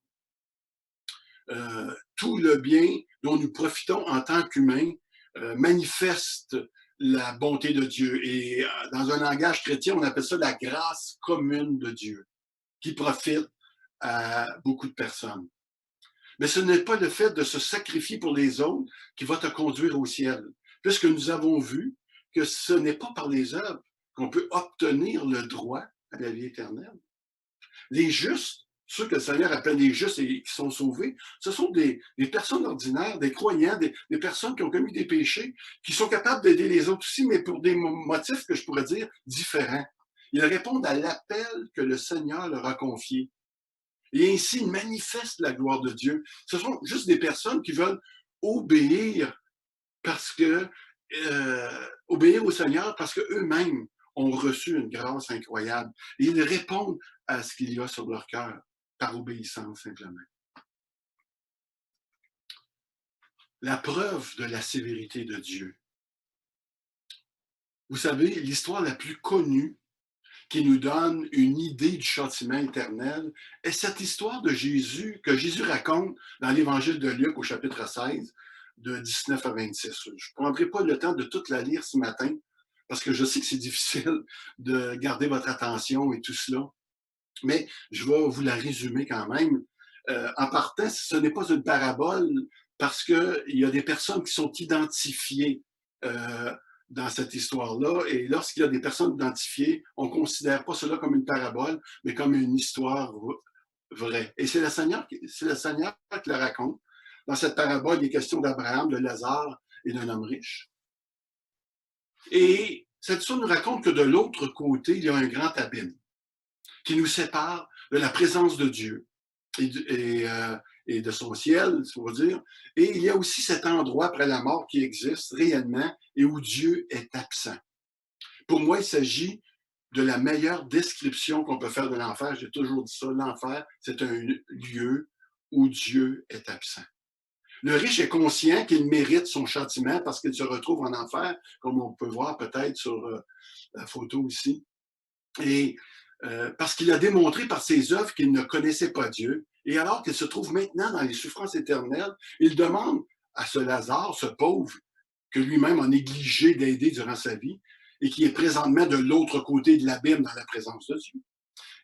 Tout le bien dont nous profitons en tant qu'humains manifeste la bonté de Dieu. Et dans un langage chrétien, on appelle ça la grâce commune de Dieu, qui profite à beaucoup de personnes. Mais ce n'est pas le fait de se sacrifier pour les autres qui va te conduire au ciel, puisque nous avons vu que ce n'est pas par les œuvres qu'on peut obtenir le droit à la vie éternelle. Les justes, ceux que le Seigneur appelle les justes et qui sont sauvés, ce sont des personnes ordinaires, des croyants, des personnes qui ont commis des péchés, qui sont capables d'aider les autres aussi, mais pour des motifs que je pourrais dire différents. Ils répondent à l'appel que le Seigneur leur a confié. Et ainsi, ils manifestent la gloire de Dieu. Ce sont juste des personnes qui veulent obéir obéir au Seigneur parce qu'eux-mêmes ont reçu une grâce incroyable. Et ils répondent à ce qu'il y a sur leur cœur par obéissance simplement. La preuve de la sévérité de Dieu. Vous savez, l'histoire la plus connue qui nous donne une idée du châtiment éternel est cette histoire de Jésus que Jésus raconte dans l'Évangile de Luc au chapitre 16, de 19 à 26. Je ne prendrai pas le temps de toute la lire ce matin parce que je sais que c'est difficile de garder votre attention et tout cela, mais je vais vous la résumer quand même. En partant, ce n'est pas une parabole parce qu'il y a des personnes qui sont identifiées dans cette histoire-là. Et lorsqu'il y a des personnes identifiées, on ne considère pas cela comme une parabole, mais comme une histoire vraie. Et c'est le Seigneur qui la raconte. Dans cette parabole, il est question d'Abraham, de Lazare et d'un homme riche. Et cette histoire nous raconte que de l'autre côté, il y a un grand abîme qui nous sépare de la présence de Dieu et de son ciel, il faut dire. Et il y a aussi cet endroit après la mort qui existe réellement et où Dieu est absent. Pour moi, il s'agit de la meilleure description qu'on peut faire de l'enfer. J'ai toujours dit ça, l'enfer, c'est un lieu où Dieu est absent. Le riche est conscient qu'il mérite son châtiment parce qu'il se retrouve en enfer, comme on peut voir peut-être sur la photo ici. Et parce qu'il a démontré par ses œuvres qu'il ne connaissait pas Dieu. Et alors qu'il se trouve maintenant dans les souffrances éternelles, il demande à ce Lazare, ce pauvre, que lui-même a négligé d'aider durant sa vie, et qui est présentement de l'autre côté de l'abîme dans la présence de Dieu.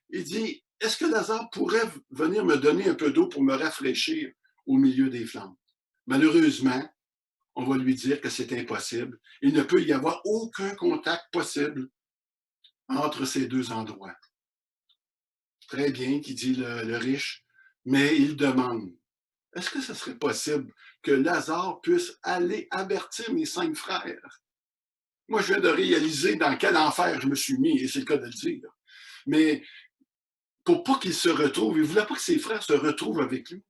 Il dit, est-ce que Lazare pourrait venir me donner un peu d'eau pour me rafraîchir au milieu des flammes? Malheureusement, on va lui dire que c'est impossible. Il ne peut y avoir aucun contact possible entre ces deux endroits. Très bien, qui dit le riche, mais il demande, est-ce que ce serait possible que Lazare puisse aller avertir mes 5 frères? Moi, je viens de réaliser dans quel enfer je me suis mis, et c'est le cas de le dire. Mais pour pas qu'il se retrouve, il ne voulait pas que ses frères se retrouvent avec lui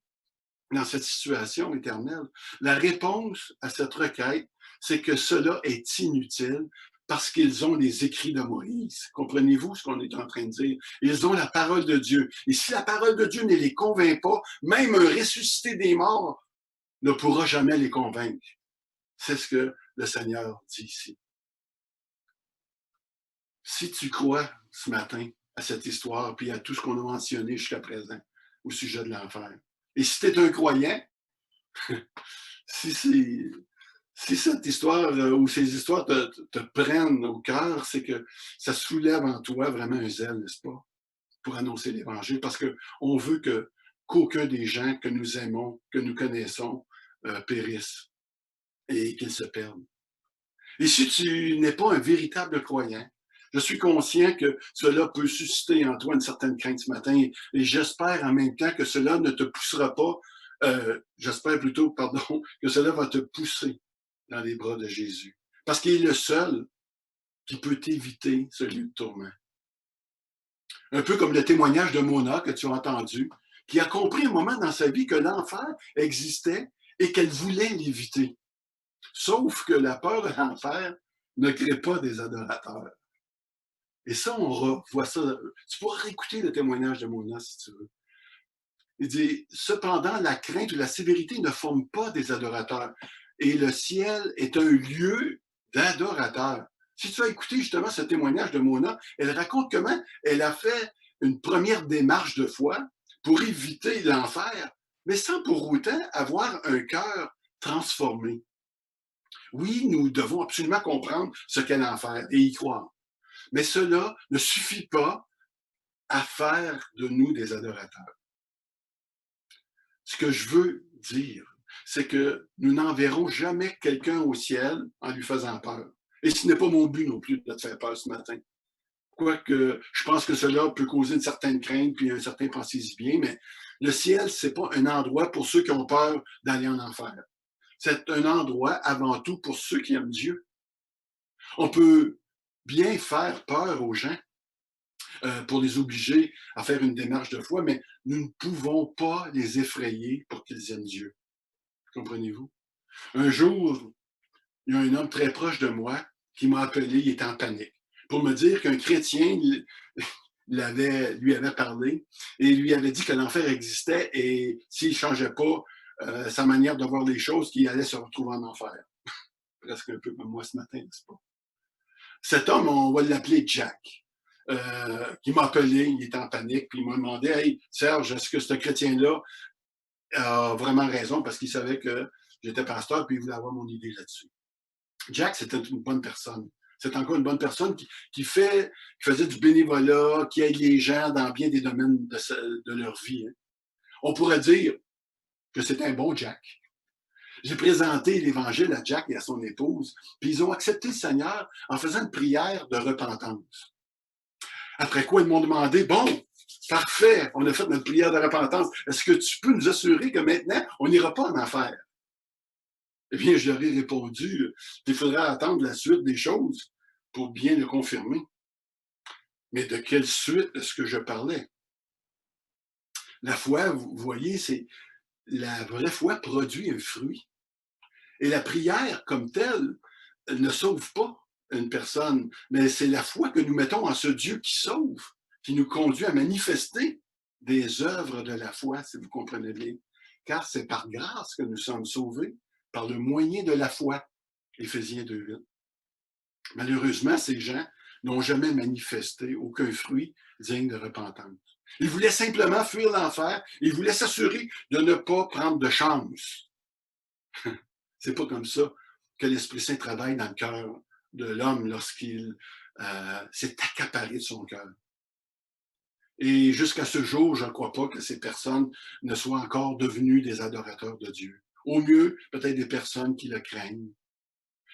dans cette situation éternelle. La réponse à cette requête, c'est que cela est inutile parce qu'ils ont les écrits de Moïse. Comprenez-vous ce qu'on est en train de dire? Ils ont la parole de Dieu. Et si la parole de Dieu ne les convainc pas, même un ressuscité des morts ne pourra jamais les convaincre. C'est ce que le Seigneur dit ici. Si tu crois ce matin à cette histoire, puis à tout ce qu'on a mentionné jusqu'à présent au sujet de l'enfer, et si tu es un croyant, si cette histoire ou ces histoires te prennent au cœur, c'est que ça soulève en toi vraiment un zèle, n'est-ce pas, pour annoncer l'Évangile, parce qu'on veut qu'aucun des gens que nous aimons, que nous connaissons, périssent et qu'ils se perdent. Et si tu n'es pas un véritable croyant, je suis conscient que cela peut susciter en toi une certaine crainte ce matin et j'espère en même temps que cela ne te poussera pas, j'espère plutôt, pardon, que cela va te pousser dans les bras de Jésus. Parce qu'il est le seul qui peut t'éviter ce lieu de tourment. Un peu comme le témoignage de Mona que tu as entendu, qui a compris un moment dans sa vie que l'enfer existait et qu'elle voulait l'éviter. Sauf que la peur de l'enfer ne crée pas des adorateurs. Et ça, on revoit ça. Tu pourras réécouter le témoignage de Mona si tu veux. Il dit, cependant, la crainte ou la sévérité ne forment pas des adorateurs. Et le ciel est un lieu d'adorateurs. Si tu as écouté justement ce témoignage de Mona, elle raconte comment elle a fait une première démarche de foi pour éviter l'enfer, mais sans pour autant avoir un cœur transformé. Oui, nous devons absolument comprendre ce qu'est l'enfer et y croire. Mais cela ne suffit pas à faire de nous des adorateurs. Ce que je veux dire, c'est que nous n'enverrons jamais quelqu'un au ciel en lui faisant peur. Et ce n'est pas mon but non plus de te faire peur ce matin. Quoique, je pense que cela peut causer une certaine crainte puis un certain pensez-y-bien, mais le ciel, c'est pas un endroit pour ceux qui ont peur d'aller en enfer. C'est un endroit avant tout pour ceux qui aiment Dieu. On peut bien faire peur aux gens pour les obliger à faire une démarche de foi, mais nous ne pouvons pas les effrayer pour qu'ils aiment Dieu. Comprenez-vous? Un jour, il y a un homme très proche de moi qui m'a appelé, il était en panique, pour me dire qu'un chrétien lui avait parlé et lui avait dit que l'enfer existait et s'il ne changeait pas sa manière de voir les choses, qu'il allait se retrouver en enfer. Presque un peu comme moi ce matin, n'est-ce pas? Cet homme, on va l'appeler Jack, qui m'a appelé, il était en panique, puis il m'a demandé, hey, Serge, est-ce que ce chrétien-là a vraiment raison parce qu'il savait que j'étais pasteur, puis il voulait avoir mon idée là-dessus. Jack, c'était une bonne personne. C'est encore une bonne personne qui faisait du bénévolat, qui aide les gens dans bien des domaines de leur vie. Hein. On pourrait dire que c'est un bon Jack. J'ai présenté l'Évangile à Jack et à son épouse, puis ils ont accepté le Seigneur en faisant une prière de repentance. Après quoi, ils m'ont demandé, bon, parfait, on a fait notre prière de repentance. Est-ce que tu peux nous assurer que maintenant, on n'ira pas en enfer? Eh bien, je leur ai répondu, il faudra attendre la suite des choses pour bien le confirmer. Mais de quelle suite est-ce que je parlais? La foi, vous voyez, c'est la vraie foi produit un fruit. Et la prière, comme telle, ne sauve pas une personne, mais c'est la foi que nous mettons en ce Dieu qui sauve, qui nous conduit à manifester des œuvres de la foi, si vous comprenez bien. Car c'est par grâce que nous sommes sauvés, par le moyen de la foi. Éphésiens 2:8. Malheureusement, ces gens n'ont jamais manifesté aucun fruit digne de repentance. Ils voulaient simplement fuir l'enfer, ils voulaient s'assurer de ne pas prendre de chance. C'est pas comme ça que l'Esprit Saint travaille dans le cœur de l'homme lorsqu'il s'est accaparé de son cœur. Et jusqu'à ce jour, je ne crois pas que ces personnes ne soient encore devenues des adorateurs de Dieu. Au mieux, peut-être des personnes qui le craignent.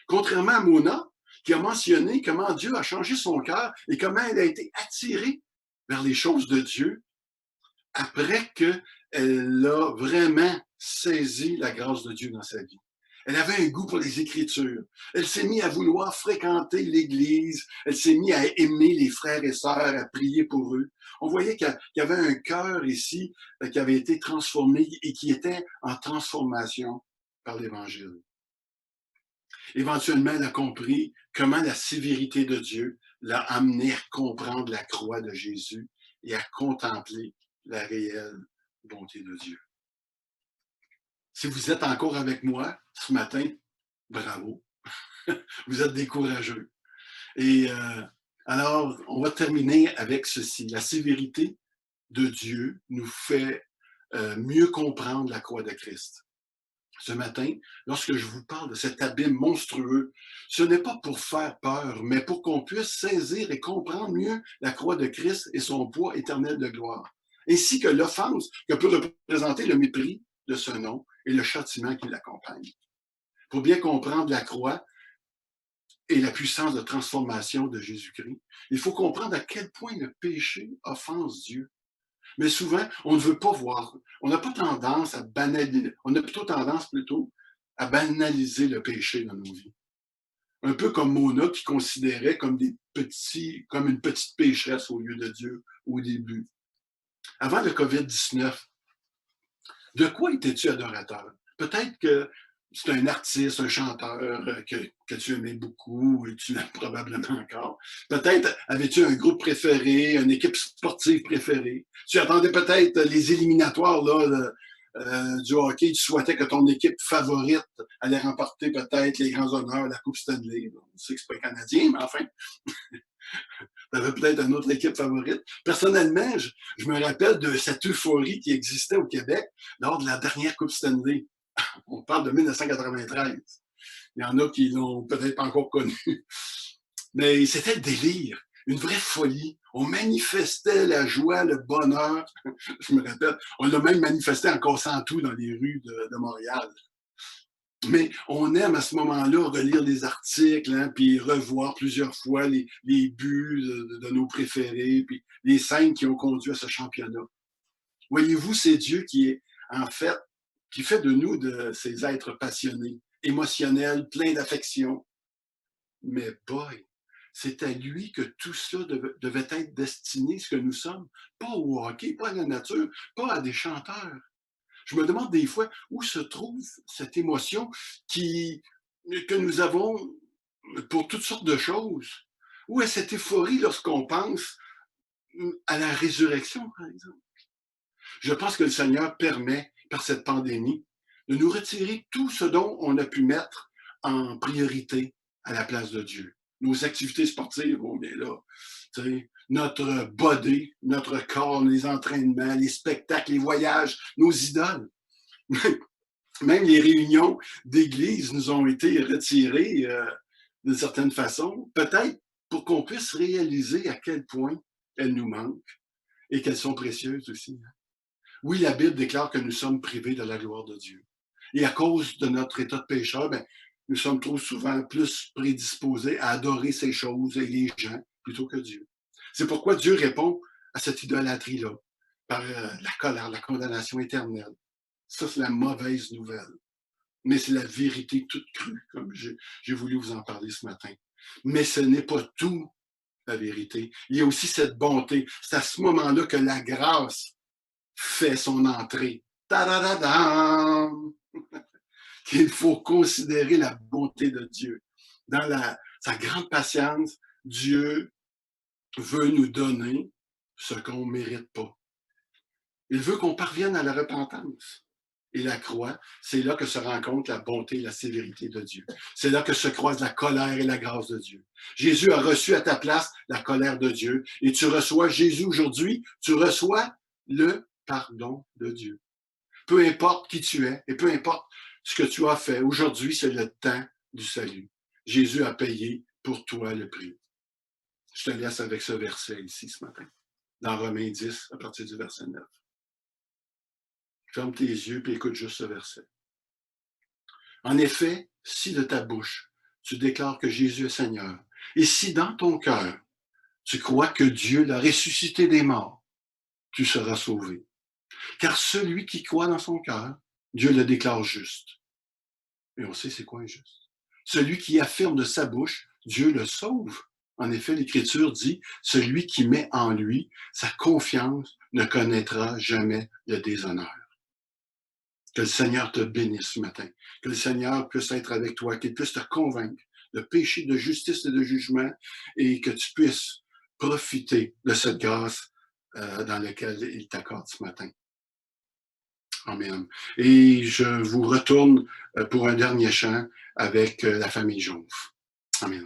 Contrairement à Mona, qui a mentionné comment Dieu a changé son cœur et comment elle a été attirée vers les choses de Dieu après qu'elle a vraiment saisi la grâce de Dieu dans sa vie. Elle avait un goût pour les Écritures. Elle s'est mise à vouloir fréquenter l'Église. Elle s'est mise à aimer les frères et sœurs, à prier pour eux. On voyait qu'il y avait un cœur ici qui avait été transformé et qui était en transformation par l'Évangile. Éventuellement, elle a compris comment la sévérité de Dieu l'a amené à comprendre la croix de Jésus et à contempler la réelle bonté de Dieu. Si vous êtes encore avec moi ce matin, bravo. Vous êtes des courageux. Et alors, on va terminer avec ceci. La sévérité de Dieu nous fait mieux comprendre la croix de Christ. Ce matin, lorsque je vous parle de cet abîme monstrueux, ce n'est pas pour faire peur, mais pour qu'on puisse saisir et comprendre mieux la croix de Christ et son poids éternel de gloire, ainsi que l'offense que peut représenter le mépris de ce nom et le châtiment qui l'accompagne. Pour bien comprendre la croix et la puissance de transformation de Jésus-Christ, il faut comprendre à quel point le péché offense Dieu. Mais souvent, on ne veut pas voir. On n'a pas tendance à banaliser. On a plutôt tendance à banaliser le péché dans nos vies. Un peu comme Mona qui considérait comme une petite pécheresse au lieu de Dieu au début. Avant le COVID-19, de quoi étais-tu adorateur? Peut-être que c'est un artiste, un chanteur que tu aimais beaucoup et tu l'aimes probablement encore. Peut-être avais-tu un groupe préféré, une équipe sportive préférée. Tu attendais peut-être les éliminatoires là, du hockey. Tu souhaitais que ton équipe favorite allait remporter peut-être les grands honneurs, la Coupe Stanley. On sait que c'est pas canadien, mais enfin, tu avais peut-être une autre équipe favorite. Personnellement, je me rappelle de cette euphorie qui existait au Québec lors de la dernière Coupe Stanley. On parle de 1993. Il y en a qui l'ont peut-être pas encore connu. Mais c'était le délire, une vraie folie. On manifestait la joie, le bonheur. Je me rappelle, on l'a même manifesté en cassant tout dans les rues de Montréal. Mais on aime à ce moment-là relire les articles, hein, puis revoir plusieurs fois les buts de nos préférés, puis les scènes qui ont conduit à ce championnat. Voyez-vous, c'est Dieu qui est, en fait, qui fait de nous de ces êtres passionnés, émotionnels, pleins d'affection. Mais boy, c'est à lui que tout ça devait être destiné, ce que nous sommes. Pas au hockey, pas à la nature, pas à des chanteurs. Je me demande des fois où se trouve cette émotion que nous avons pour toutes sortes de choses. Où est cette euphorie lorsqu'on pense à la résurrection, par exemple? Je pense que le Seigneur permet, par cette pandémie, de nous retirer tout ce dont on a pu mettre en priorité à la place de Dieu. Nos activités sportives, bon, bien là, notre body, notre corps, les entraînements, les spectacles, les voyages, nos idoles. Même les réunions d'église nous ont été retirées d'une certaine façon, peut-être pour qu'on puisse réaliser à quel point elles nous manquent et qu'elles sont précieuses aussi. Oui, la Bible déclare que nous sommes privés de la gloire de Dieu. Et à cause de notre état de pécheur, ben, nous sommes trop souvent plus prédisposés à adorer ces choses et les gens plutôt que Dieu. C'est pourquoi Dieu répond à cette idolâtrie-là par la colère, la condamnation éternelle. Ça, c'est la mauvaise nouvelle. Mais c'est la vérité toute crue, comme j'ai voulu vous en parler ce matin. Mais ce n'est pas tout la vérité. Il y a aussi cette bonté. C'est à ce moment-là que la grâce fait son entrée. Tadadadam! Il faut considérer la bonté de Dieu. Dans sa grande patience, Dieu veut nous donner ce qu'on ne mérite pas. Il veut qu'on parvienne à la repentance. Et la croix, c'est là que se rencontre la bonté et la sévérité de Dieu. C'est là que se croisent la colère et la grâce de Dieu. Jésus a reçu à ta place la colère de Dieu. Et tu reçois Jésus aujourd'hui, tu reçois le pardon de Dieu. Peu importe qui tu es et peu importe ce que tu as fait, aujourd'hui, c'est le temps du salut. Jésus a payé pour toi le prix. Je te laisse avec ce verset ici ce matin, dans Romains 10, à partir du verset 9. Ferme tes yeux et écoute juste ce verset. En effet, si de ta bouche, tu déclares que Jésus est Seigneur, et si dans ton cœur, tu crois que Dieu l'a ressuscité des morts, tu seras sauvé. Car celui qui croit dans son cœur, Dieu le déclare juste. Et on sait c'est quoi injuste. Celui qui affirme de sa bouche, Dieu le sauve. En effet, l'Écriture dit, celui qui met en lui sa confiance ne connaîtra jamais de déshonneur. Que le Seigneur te bénisse ce matin. Que le Seigneur puisse être avec toi, qu'il puisse te convaincre de péché, de justice et de jugement, et que tu puisses profiter de cette grâce dans laquelle il t'accorde ce matin. Amen. Et je vous retourne pour un dernier chant avec la famille Jonf. Amen.